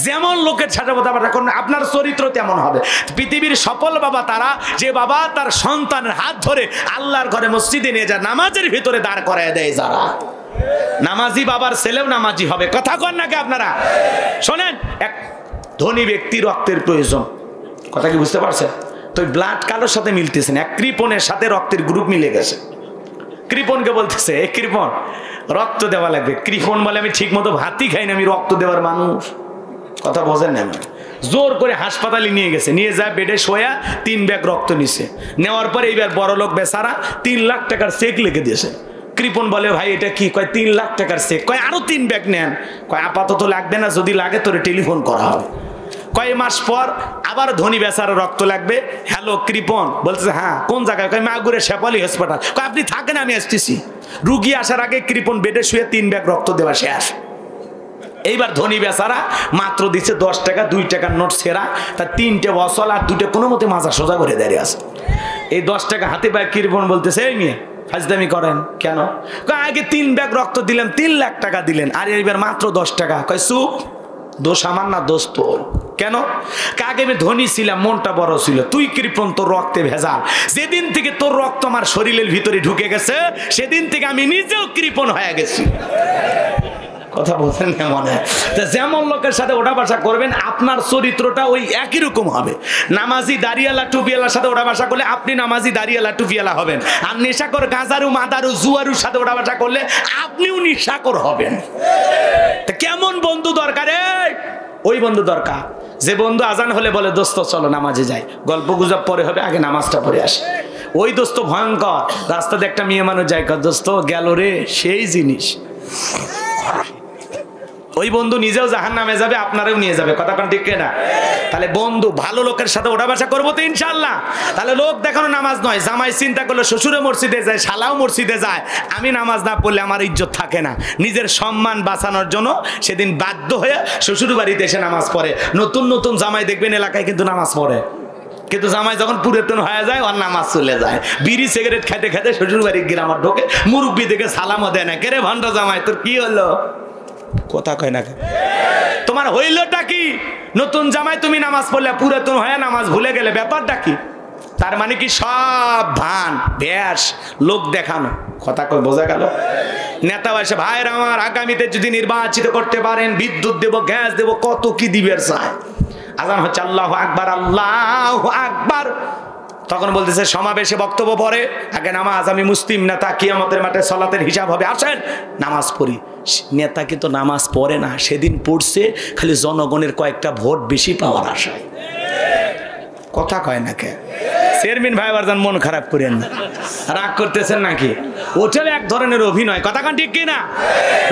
যেমন লোকের সাথে ওঠা বসা করবেন, আপনার চরিত্র তেমন হবে। পৃথিবীর সফল বাবা তারা, যে বাবা তার সন্তানের হাত ধরে আল্লাহর ঘরে মসজিদে নিয়ে যায়, নামাজের ভিতরে দাঁড় করায় দেয়। যারা নামাজি বাবার ছেলেও নামাজি হবে। কথা কন নাকি আপনারা? শোনেন, এক ধনী ব্যক্তি রক্তের প্রয়োজন। কথা কি বুঝতে পারছেন? তো ব্লাড কালোর সাথে মিলতেছে না, এক কৃপণের সাথে রক্তের গ্রুপ মিলে গেছে। কৃপণকে বলতেছে, এ কৃপণ, রক্ত দেওয়া লাগবে। কৃপণ বলে, আমি ঠিক মতো ভাতই খাই না, আমি রক্ত দেওয়ার মানুষ। কথা বোঝেন না? জোর করে হাসপাতালে নিয়ে গেছে, নিয়ে যায় বেডে শোয়া 3 ব্যাগ রক্ত নিছে। নেওয়ার পরে এইবার বড় লোক বেচারা 3 লাখ টাকার চেক লিখে দিয়েছে। কৃপণ বলে, ভাই এটা কি? কয় 3 লাখ টাকার চেক। কয় আরো 3 ব্যাগ নেন। কয় আপাতত লাগবে না, যদি লাগে তোরে টেলিফোন করা হবে। কয় মাস পর আবার ধনী বেচারা রক্ত লাগবে। হ্যালো কৃপণ, বলতেছে হ্যাঁ, কোন জায়গায়? কয় মাগুরের শেফালি হাসপাতাল। কয় আপনি থাকেন, আমি আসতেছি। রুগী আসার আগে কৃপণ বেডে শুয়ে 3 ব্যাগ রক্ত দেওয়া শেষ। এইবার ধনী বেচারা মাত্র দিচ্ছে 10 টাকা, 2 টাকার নোট ছেঁড়া, তার 3টে বছর আর 2টে কোনো মতে মাজা সোজা করে দাঁড়িয়ে আছে। এই 10 টাকা হাতে পায় কৃপণ বলতেছে, এই মেয়ে ফাজদামি করেন কেন? কয় আগে 3 ব্যাগ রক্ত দিলেন, 3 লাখ টাকা দিলেন, আর এইবার মাত্র 10 টাকা। কয় চুপ, দোষ আমার না, দোষ তোর। কেন? কাগে আমি ধনী ছিলাম, মনটা বড় ছিল। তুই কৃপণ, তোর রক্তে ভেজাল। যেদিন থেকে তোর রক্ত আমার শরীরের ভিতরে ঢুকে গেছে, সেদিন থেকে আমি নিজেও কৃপণ হয়ে গেছি। কথা বলছেন না মনে হয়? যেমন লোকের সাথে ওঠা বসা করবেন, আপনার চরিত্রটা ওই একই রকম হবে। নামাজি দাড়িয়ালা টুপিয়ালার সাথে ওঠা বসা করলে আপনি নামাজি দাড়িয়ালা টুপিয়ালা হবেন। আর নেশাকর গাঁজারু মাদারু জুয়ারুর সাথে ওঠা বসা করলে আপনিও নেশাকর হবেন। কেমন বন্ধু দরকার? ওই বন্ধু দরকার যে বন্ধু আজান হলে বলে, দোস্ত চলো নামাজে যাই, গল্প গুজব পরে হবে, আগে নামাজটা পড়ে আসে। ওই দোস্ত ভয়ঙ্কর। রাস্তাতে একটা মেয়ে মানুষ যায়, দোস্ত গেল রে, সেই জিনিস। ওই বন্ধু নিজেও জাহান্নামে যাবে, আপনারাও নিয়ে যাবে। কথা কোন ঠিক না? তাহলে বন্ধু ভালো লোকের সাথে ওঠা বসা করবো তো ইনশাআল্লাহ। তাহলে লোক দেখানো নামাজ নয়। জামাই চিন্তা করলে শ্বশুরে মসজিদে যায়, শালাও মসজিদে যায়, আমি নামাজ না পড়লে আমার ইজ্জত থাকে না। নিজের সম্মান বাঁচানোর জন্য সেদিন বাধ্য হয়ে শ্বশুর বাড়িতে এসে নামাজ পড়ে। নতুন নতুন জামাই দেখবেন এলাকায় কিন্তু নামাজ পড়ে, কিন্তু জামাই যখন পুরাতন হয়ে যায় ওর নামাজ চলে যায়। বিড়ি সিগারেট খেতে খেতে শ্বশুর বাড়ির গ্রামার ঢোকে, মুরব্বী দেখে সালামও দেয় না, কেরে ভণ্ড জামাই তোর কি হলো? কথা কয় না? তোমার হইলটা কি? নতুন জামাই তুমি নামাজ পড়লে, পুরাতন হয়ে নামাজ ভুলে গেলে, ব্যাপারটা কি? তার মানে কি সব ভান ব্যাস, লোক দেখানো। কথা কয় বোঝা গেল? নেতা এসে, ভাইয়ের আমার আগামীতে যদি নির্বাচিত করতে পারেন, বিদ্যুৎ দেব, গ্যাস দেব, কত কি দিবের চায়। আজান হচ্ছে, আল্লাহু আকবার, আল্লাহু আকবার। তখন বলতেছে সমাবেশে বক্তব্য পড়ে, আগে নামাজ। আমি মুসলিম নেতা, কিয়ামতের মাঠে সালাতের হিসাব হবে, আসেন নামাজ পড়ি। নেতা কিন্তু নামাজ পড়ে না, সেদিন পড়ছে খালি জনগণের কয়েকটা ভোট বেশি পাওয়ার আশায়। কথা কয় না কে? চেয়ারম্যান ভাই আবার মন খারাপ করেন না, রাগ করতেছেন নাকি? ওটাও এক ধরনের অভিনয়। কথা কান ঠিক কি না?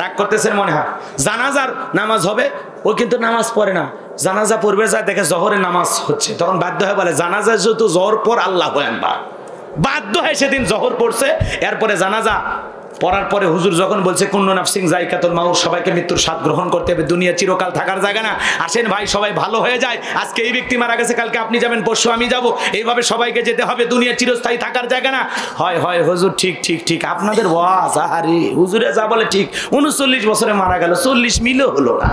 রাগ করতেছেন মনে হয়। জানাজার নামাজ হবে, ও কিন্তু নামাজ পড়ে না। জানাজা পড়বে যায়, দেখে জহরের নামাজ হচ্ছে, তখন বাধ্য হয়ে বলে, জানাজা যেহেতু জহর পর আল্লাহু আকবার। বাধ্য হয়ে সেদিন জহর পড়ছে, এরপরে জানাজা পড়ার পরে হুজুর যখন বলছে কুল্লু নাফসিন যায়কাতুল মাউত, সবাইকে মৃত্যুর স্বাদ গ্রহণ করতে হবে, দুনিয়া চিরকাল থাকার জায়গা না, আসেন ভাই সবাই ভালো হয়ে যায়, আজকে এই ব্যক্তি মারা গেছে, কালকে আপনি যাবেন, পরশু আমি যাব, এইভাবে সবাইকে যেতে হবে, দুনিয়া চিরস্থায়ী থাকার জায়গা না। হয় হয় হুজুর, ঠিক ঠিক ঠিক, আপনাদের ওয়াজ, আরে হুজুরে যা বলে ঠিক, 39 বছরে মারা গেল, 40 মিলও হলো না।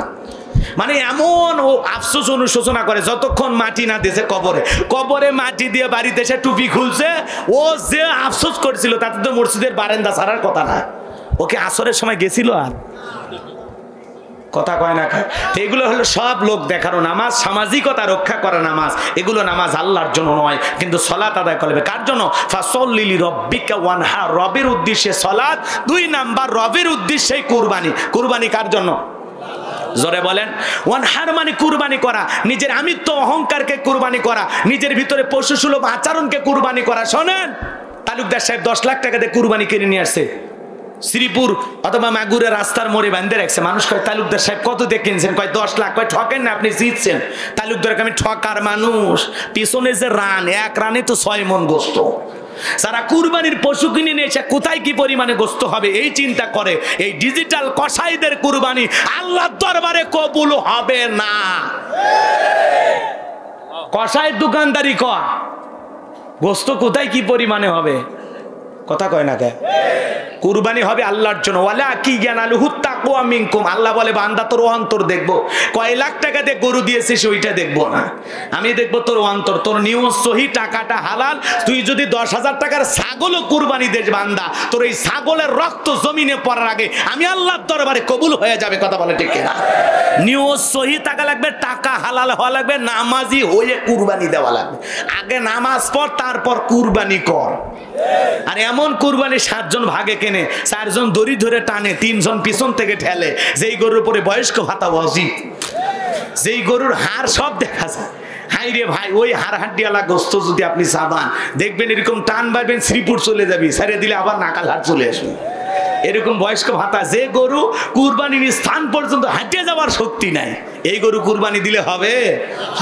মানে এমন ও আফসোস অনুশোচনা করে, যতক্ষণ মাটি না দিয়েছে কবরে, কবরে মাটি দিয়ে বাড়িতে এসে টুপি খুলছে, ও যে আফসোস করছিল তাতে তো মসজিদের বারান্দা ছাড়ার কথা না, ওকে আসরের সময় গেছিল আর কথা কয় না। এগুলো হলো সব লোক দেখানো নামাজ, সামাজিকতা রক্ষা করা নামাজ, এগুলো নামাজ আল্লাহর জন্য নয়, কিন্তু সালাত আদায় করবে কার জন্য? ফাসল্লি লিরাব্বিকা ওয়ানহার, রবের উদ্দেশ্যে সালাত। 2 নাম্বার রবের উদ্দেশ্যে কুরবানি। কুরবানি কার জন্য? জোরে বলেন। ওয়ানহার মানে কুরবানি করা, নিজের আমিত্ব অহংকারকে কুরবানি করা, নিজের ভিতরে পশুসুলভ আচরণকে কুরবানি করা। শোনেন, তালুকদার সাহেব 10 লাখ টাকা দিয়ে কুরবানি কিনে নিয়ে আসছে, শ্রীপুর অথবা মাগুরের রাস্তার মোড়ে বাঁধে রাখছে। মানুষ কয় তালুকদার সাহেব কত দিয়ে কিনছেন? কয় 10 লাখ। কয় ঠকেন না, আপনি জিতছেন। তালুকদারকে আমি ঠকার মানুষ, পিছনে যে রান, 1 রানে তো 6 মণ গোস্ত। যারা কুরবানির পশু কিনে নিয়েছে কোথায় কি পরিমাণে গোস্ত হবে এই চিন্তা করে, এই ডিজিটাল কসাইদের কুরবানি আল্লাহর দরবারে কবুল হবে না। কসাই দোকানদারি কর, গোস্ত কোথায় কি পরিমাণে হবে কথা কয় না কে? কুরবানি হবে আল্লাহর জন্য। ওয়ালা কি ইয়ানালুহু তাকওয়া মিনকুম, আল্লাহ বলে বান্দা তোর অন্তর দেখবো, কয় লাখ টাকা দিয়ে গরু দিয়েছিস ওইটা দেখবো না, আমি দেখবো তোর অন্তর, তোর নিয়ত সহি, টাকাটা হালাল। তুই যদি 10,000 টাকার ছাগলও কুরবানি দিস বান্দা, তোর এই ছাগলের রক্ত জমিনে পড়ার আগে আমি আল্লাহর দরবারে কবুল হয়ে যাবে, কথা বলে ঠিক কিনা? নিয়ত সহি থাকা লাগবে, টাকা হালাল হওয়া লাগবে, নামাজি হয়ে কুরবানি দেওয়া লাগবে। আগে নামাজ পড়, তারপর কুরবানি কর। আর এমন কুরবানি 7 জন ভাগে কেনে, 4 জন দড়ি ধরে টানে, 3 জন পিছন থেকে ঠেলে, যেই গরুর উপরে বয়স্ক ভাতা ওয়াজিব, যেই গরুর হাড় সব দেখা যায়। হাই রে ভাই, ওই হাড় হাড্ডিওয়ালা গোস্ত যদি আপনি চাবান, দেখবেন এরকম টান পাইবেন, শ্রীপুর চলে যাবি, ছেড়ে দিলে আবার নাকাল হাট চলে আসবে। এরকম বয়স্ক ভাতা, যে গরু কুরবানির স্থান পর্যন্ত হাঁটে যাওয়ার শক্তি নাই, এই গরু কুরবানি দিলে হবে?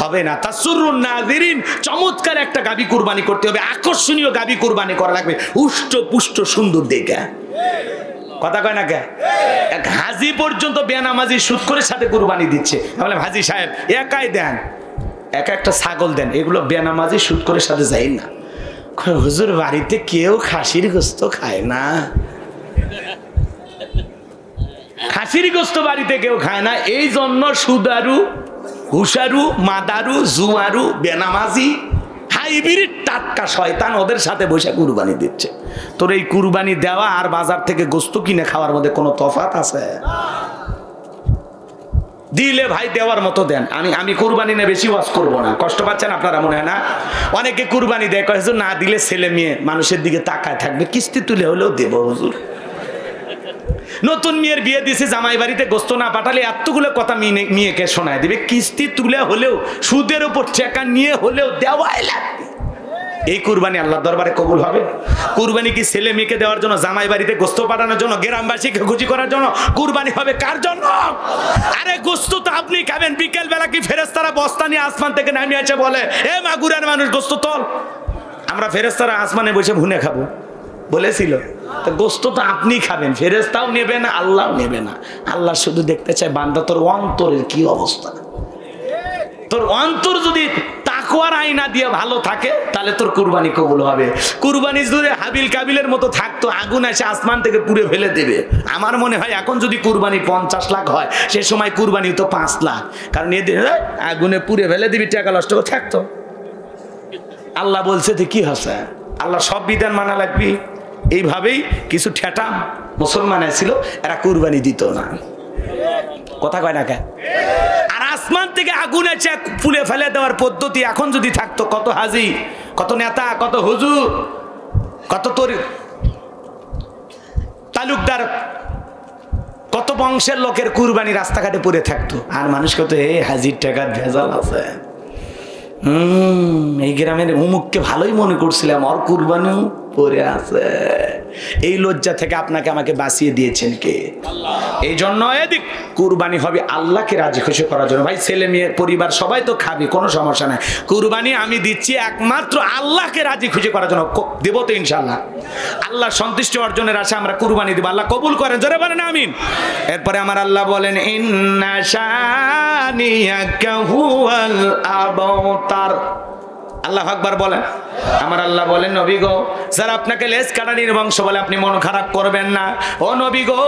হবে না। তাসুরুন নাযিরিন, চমৎকার একটা গাবি কুরবানি করতে হবে, আকর্ষণীয় গাবি কুরবানি করা লাগবে, উষ্ট পুষ্ট সুন্দর দেখে, কথা কয় না কে? এক হাজি পর্যন্ত বেনামাজি সুদ করে সাথে কুরবানি দিচ্ছে। বলে হাজি সাহেব একাই দেন, একটা ছাগল দেন, এগুলো বেনামাজি সুদ করে সাথে যাই না। হুজুর বাড়িতে কেউ খাসির গোস্ত খায় না, খাসির গোস্ত বাড়িতে কেউ খায় না, এই জন্য সুদারু, হুসারু, মাদারু, জুয়ারু, বেনামাজি, হাইব্রিড টাটকা শয়তান ওদের সাথে বসে কুরবানি দিচ্ছে। তোর এই কুরবানি দেওয়া আর বাজার থেকে গোস্ত কিনে খাওয়ার মধ্যে কোনো তফাৎ আছে? দিলে ভাই দেওয়ার মতো দেন। আমি কুরবানি নিয়ে বেশি ওয়াজ করবো না, কষ্ট পাচ্ছেন আপনারা মনে হয় না? অনেকে কুরবানি দেয়, কয় হুজুর না দিলে ছেলে মেয়ে মানুষের দিকে তাকায় থাকবে, কিস্তি তুলে হলেও দেবো হুজুর। নতুন মেয়ের বিয়ে দিছে, জামাই বাড়িতে গোস্ত না পাঠালে এতগুলো কথা মেয়েকে শোনায় দিবে, কিস্তি তুলে হলেও, সুদের উপর টাকা নিয়ে হলেও দেওয়াই লাগবে। এই কুরবানি আল্লাহর দরবারে কবুল হবে? কুরবানি কি ছেলে মেয়েকে দেওয়ার জন্য, জামাই বাড়িতে গোস্ত পাঠানোর জন্য, গ্রামবাসীকে খুশি করার জন্য? কুরবানি হবে কার জন্য? আরে গোস্ত তো আপনি খাবেন, বিকেল বেলা কি ফেরেশতারা বস্তা নিয়ে আসমান থেকে নামিয়ে এসে বলে এ মাগুরার মানুষ গোস্ত তোল? আমরা ফেরেশতারা আসমানে বসে ভুনে খাবো বলেছিল? তো গোস্ত তো আপনি খাবেন, ফেরেশতাও নেবে না, আল্লাহও নেবে না। আল্লাহ শুধু দেখতে চায় বান্দা তোর অন্তরের কি অবস্থা। তোর অন্তর যদি তাকওয়ার আয়না দিয়ে ভালো থাকে তাহলে তোর কুরবানি কবুল হবে। কুরবানি যদি হাবিল কাবিলের মতো থাকতো, আগুন এসে আসমান থেকে পুড়ে ফেলে দেবে। আমার মনে হয় এখন যদি কুরবানি 50 লাখ হয়, সে সময় কুরবানি তো 5 লাখ, কারণ এদের আগুনে পুড়ে ফেলে দিবি, টাকা নষ্ট করে থাকতো। আল্লাহ বলছে তো কি হচ্ছে, আল্লাহ সব বিধান মানা লাগবি। এইভাবেই কিছু ঠেটা মুসলমান ছিল, এরা কুরবানি দিত না, কথা কয় না কে? আর আসমান থেকে আগুন এসে পুড়ে ফেলে দেওয়ার পদ্ধতি এখন যদি থাকতো, কত হাজি, কত নেতা, কত হুজুর, কত তোর তালুকদার, কত বংশের লোকের কুরবানি রাস্তাঘাটে পড়ে থাকতো। আর মানুষ কত হাজির টাকার ভেজাল আছে, এই গ্রামের অমুককে ভালোই মনে করছিলাম, ওর কুরবানিও পড়ে আছে। এই লজ্জা থেকে আপনাকে আমাকে বাঁচিয়ে দিয়েছেন কে? এই জন্য এদিক কুরবানি হবে আল্লাহকে রাজি খুশি করার জন্য। ভাই ছেলে মেয়ে পরিবার সবাই তো খাবে, কোনো সমস্যা নাই। কুরবানি আমি দিচ্ছি একমাত্র আল্লাহকে রাজি খুশি করার জন্য। দেবো তো ইনশাল্লাহ। আল্লাহ সন্তুষ্টি অর্জনের আশা আমরা কুরবানি দেব। আল্লাহ কবুল করেন, জোরে বলেন আমিন। এরপরে আমার আল্লাহ বলেন ইন্না শানিয়াকা হুয়াল আবতার। আল্লাহু আকবার বলেন। আমার আল্লাহ বলেন নবী গো, যারা আপনাকে লেজ কাটানির বংশ বলে আপনি মন খারাপ করবেন না। ও নবী গো,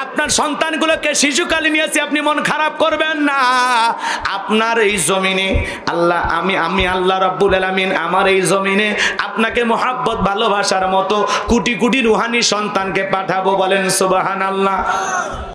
আপনার সন্তানগুলোকে শিশুকালে নিয়েছি, আপনি মন খারাপ করবেন না। আপনার এই জমিনে আল্লাহ আমি আল্লাহ রাব্বুল আলামিন আমার এই জমিনে আপনাকে মোহাব্বত ভালোবাসার মতো কোটি কোটি রুহানি সন্তানকে পাঠাবো। বলেন সুবহানাল্লাহ।